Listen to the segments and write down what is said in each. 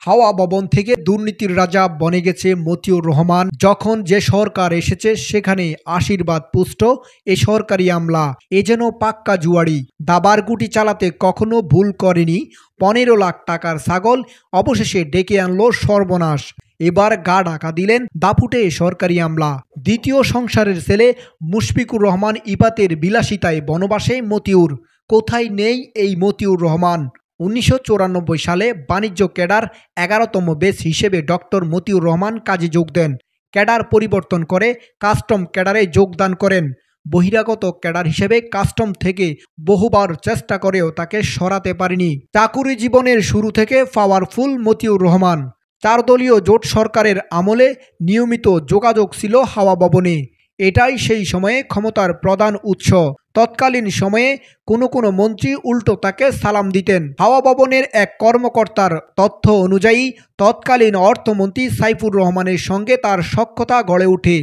হাওয়া ভবন থেকে দুর্নীতির রাজা বনে গেছে মতিউর রহমান। যখন যে সরকার এসেছে সেখানে আশীর্বাদ পুষ্ট এ সরকারি আমলা, এ যেন পাক্কা জুয়াড়ি। দাবার গুটি চালাতে কখনো ভুল করেনি 15 লাখ টাকার ছাগল, অবশেষে ডেকে আনলো সর্বনাশ। এবার গা ঢাকা দিলেন দাপুটে সরকারি আমলা। দ্বিতীয় সংসারের ছেলে মুশফিকুর রহমান ইবাতের বিলাসিতায় বনবাসে মতিউর। কোথায় নেই এই মতিউর রহমান? 1994 সালে বাণিজ্য ক্যাডার 11তম বেস হিসেবে ডক্টর মতিউর রহমান কাজে যোগ দেন। ক্যাডার পরিবর্তন করে কাস্টম ক্যাডারে যোগদান করেন। বহিরাগত ক্যাডার হিসেবে কাস্টম থেকে বহুবার চেষ্টা করেও তাকে সরাতে পারেনি। চাকুরি জীবনের শুরু থেকে পাওয়ারফুল মতিউর রহমান। 4 দলীয় জোট সরকারের আমলে নিয়মিত যোগাযোগ ছিল হাওয়া ভবনে। এটাই সেই সময়ে ক্ষমতার প্রধান উৎস। তৎকালীন সময়ে কোনো মন্ত্রী উল্টো তাকে সালাম দিতেন। হাওয়া ভবনের এক কর্মকর্তার তথ্য অনুযায়ী তৎকালীন অর্থমন্ত্রী সাইফুর রহমানের সঙ্গে তার সখ্যতা গড়ে ওঠে।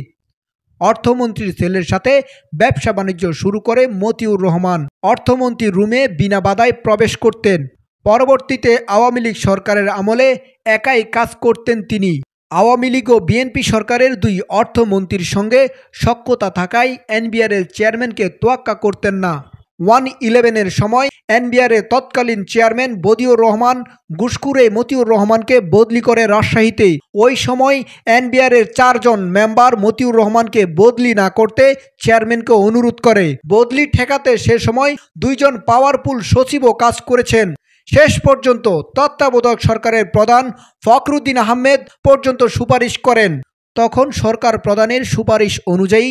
অর্থমন্ত্রীর ছেলের সাথে ব্যবসা বাণিজ্য শুরু করে মতিউর রহমান। অর্থমন্ত্রীর রুমে বিনা বাধায় প্রবেশ করতেন। পরবর্তীতে আওয়ামী লীগ সরকারের আমলে একাই কাজ করতেন তিনি। আওয়ামী লীগ ও বিএনপি সরকারের 2 অর্থমন্ত্রীর সঙ্গে সখ্যতা থাকায় এনবিআরের চেয়ারম্যানকে তোয়াক্কা করতেন না। 1-11-এর সময় এনবিআরের তৎকালীন চেয়ারম্যান বদিউর রহমান ঘুষখুরে মতিউর রহমানকে বদলি করে রাজশাহীতে। ওই সময় এনবিআরের 4 জন মেম্বার মতিউর রহমানকে বদলি না করতে চেয়ারম্যানকে অনুরোধ করে। বদলি ঠেকাতে সে সময় 2 জন পাওয়ারফুল সচিবও কাজ করেছেন। শেষ পর্যন্ত তত্ত্বাবধায়ক সরকারের প্রধান ফখরুদ্দিন আহমেদ পর্যন্ত সুপারিশ করেন। তখন সরকার প্রধানের সুপারিশ অনুযায়ী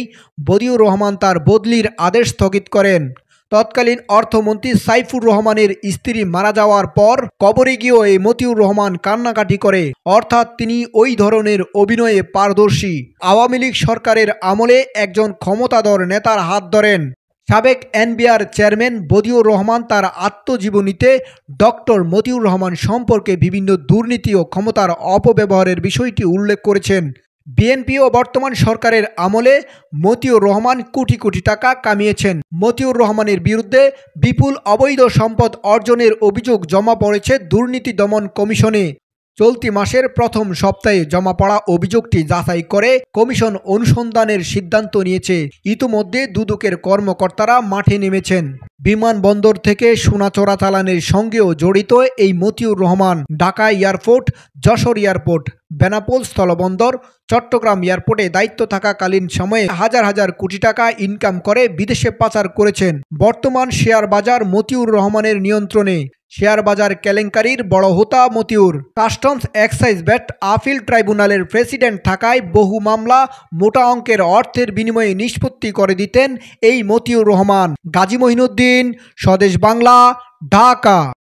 বদিউর রহমান তার বদলির আদেশ স্থগিত করেন। তৎকালীন অর্থমন্ত্রী সাইফুর রহমানের স্ত্রী মারা যাওয়ার পর কবরে গিয়েও এই মতিউর রহমান কান্নাকাটি করে, অর্থাৎ তিনি ওই ধরনের অভিনয়ে পারদর্শী। আওয়ামী লীগ সরকারের আমলে একজন ক্ষমতাধর নেতার হাত ধরেন। সাবেক এনবিআর চেয়ারম্যান বদিউর রহমান তার আত্মজীবনীতে ডক্টর মতিউর রহমান সম্পর্কে বিভিন্ন দুর্নীতি ও ক্ষমতার অপব্যবহারের বিষয়টি উল্লেখ করেছেন। বিএনপি ও বর্তমান সরকারের আমলে মতিউর রহমান কোটি কোটি টাকা কামিয়েছেন। মতিউর রহমানের বিরুদ্ধে বিপুল অবৈধ সম্পদ অর্জনের অভিযোগ জমা পড়েছে দুর্নীতি দমন কমিশনে। চলতি মাসের প্রথম সপ্তাহে জমা পড়া অভিযোগটি যাচাই করে কমিশন অনুসন্ধানের সিদ্ধান্ত নিয়েছে। ইতিমধ্যে দুদকের কর্মকর্তারা মাঠে নেমেছেন। বিমানবন্দর থেকে সোনা চোরাচালানের সঙ্গেও জড়িত এই মতিউর রহমান ঢাকা এয়ারপোর্ট, যশোর এয়ারপোর্ট, বেনাপোল স্থলবন্দর, চট্টগ্রাম এয়ারপোর্টে দায়িত্ব থাকাকালীন সময়ে হাজার হাজার কোটি টাকা ইনকাম করে বিদেশে পাচার করেছেন। বর্তমান শেয়ার বাজার মতিউর রহমানের নিয়ন্ত্রণে। শেয়ার বাজার কেলেঙ্কারির বড় হোতা Motiur. Customs excise VAT appeal ট্রাইব্যুনালের প্রেসিডেন্ট থাকায় বহু মামলা মোটা অঙ্কের অর্থের বিনিময়ে নিষ্পত্তি করে দিতেন এই মতিউর রহমান। গাজী মঈনুদ্দিন, স্বদেশ বাংলা, ঢাকা।